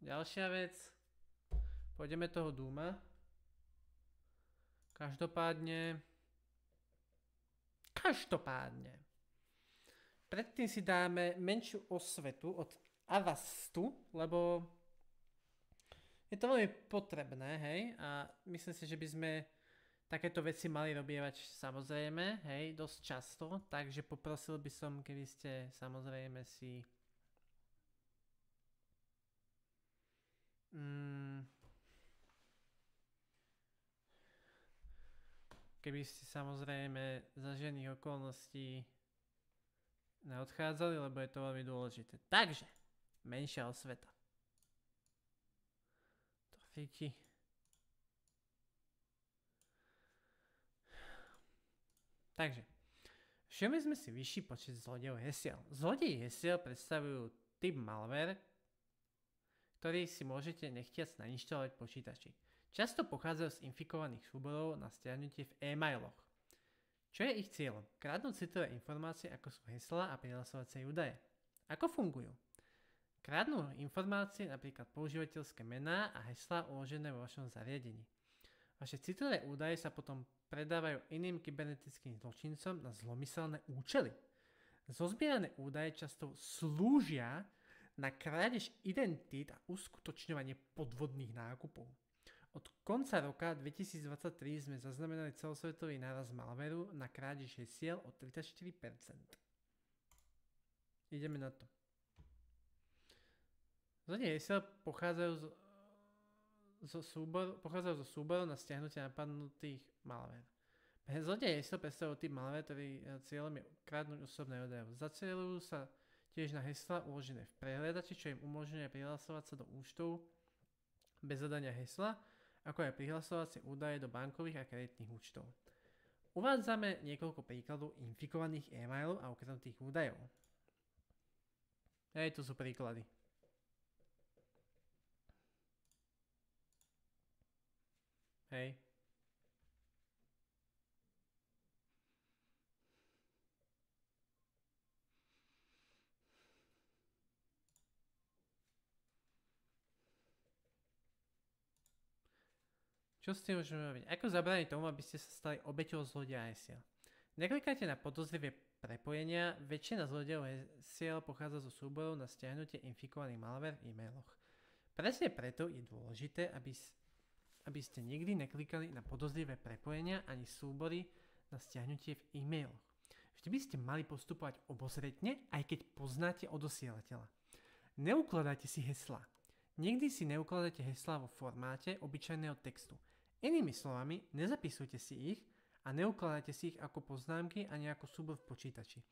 ďalšia vec. Pôjdeme toho Duma. Každopádne. Predtým si dáme menšiu osvetu od Avastu, lebo je to veľmi potrebné, hej, a myslím si, že by sme takéto veci mali robievať samozrejme, hej, dosť často, takže poprosil by som, keby ste samozrejme si keby ste samozrejme za žiadnych okolností neodchádzali, lebo je to veľmi dôležité. Takže, menšia osveta. Trofíky. Takže, všimli sme si vyšší počet zlodejov hesiel. Zlodeji hesiel predstavujú typ malware, ktorý si môžete nechtiac nainštalovať v počítači. Často pochádzajú z infikovaných súborov na stiahnutie v e-mailoch. Čo je ich cieľom? Kradnúť citlivé informácie ako sú heslá a prihlasovacie údaje. Ako fungujú? Kradnú informácie, napríklad používateľské mená a heslá uložené vo vašom zariadení. Vaše citlivé údaje sa potom predávajú iným kybernetickým zločincom na zlomyselné účely. Zozbierané údaje často slúžia na krádež identít a uskutočňovanie podvodných nákupov. Od konca roka 2023 sme zaznamenali celosvetový nárast malveru na krádež hesiel o 34%. Ideme na to. Zlodeji hesiel pochádzajú zo súborov na stiahnutie napadnutých malvér. Zlodeji hesiel predstavujú typ malvér, ktorý cieľom je kradnúť osobné údaje. Zacieľujú sa tiež na heslá uložené v prehliadači, čo im umožňuje prihlasovať sa do účtov bez zadania hesla, ako aj prihlasovacie údaje do bankových a kreditných účtov. Uvádzame niekoľko príkladov infikovaných e-mailov a ukradnutých údajov. Hej, tu sú príklady. Hej. Čo s tým môžeme robiť? Ako zabrániť tomu, aby ste sa stali obeťou zlodeja hesiel? Neklikajte na podozrivé prepojenia, väčšina zlodejov hesiel pochádza zo súborov na stiahnutie infikovaných malware v e-mailoch. Presne preto je dôležité, aby ste nikdy neklikali na podozrivé prepojenia ani súbory na stiahnutie v e-mailoch. Vždy by ste mali postupovať obozretne, aj keď poznáte odosielateľa. Neukladajte si heslá. Nikdy si neukladajte heslá vo formáte obyčajného textu. Inými slovami, nezapisujte si ich a neukladajte si ich ako poznámky ani ako súbor v počítači.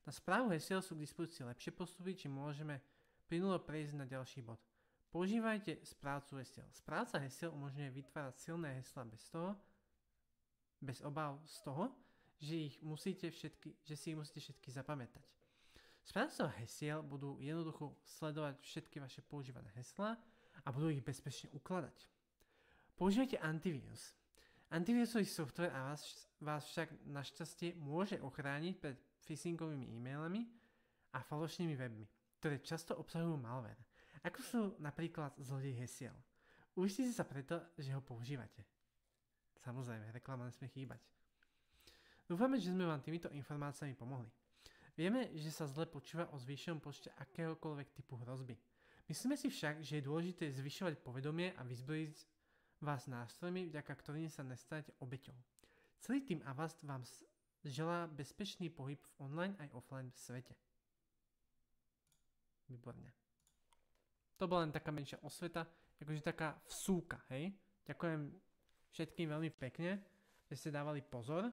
Na správu hesiel sú k dispozícii lepšie postupy, či môžeme plynulo prejsť na ďalší bod. Používajte správcu hesiel. Správca hesiel umožňuje vytvárať silné heslá bez obáv z toho, že si ich musíte všetky zapamätať. Správcovia hesiel budú jednoducho sledovať všetky vaše používané heslá a budú ich bezpečne ukladať. Používajte antivírus. Antivírusový software vás však našťastie môže ochrániť pred phishingovými e-mailami a falošnými webmi, ktoré často obsahujú malware, ako sú napríklad zlodeji hesiel. Uistite sa preto, že ho používate. Samozrejme, reklama nesmie chýbať. Dúfame, že sme vám týmito informáciami pomohli. Vieme, že sa zle počúva o zvýšenom počte akéhokoľvek typu hrozby. Myslíme si však, že je dôležité zvyšovať povedomie a vyzbrojiť vás nástrojmi, vďaka ktorým sa nestanete obeťou. Celý tým Avast vám želá bezpečný pohyb v online aj offline svete. Výborne. To bola len taká menšia osveta, akože taká vsúka, hej? Ďakujem všetkým veľmi pekne, že ste dávali pozor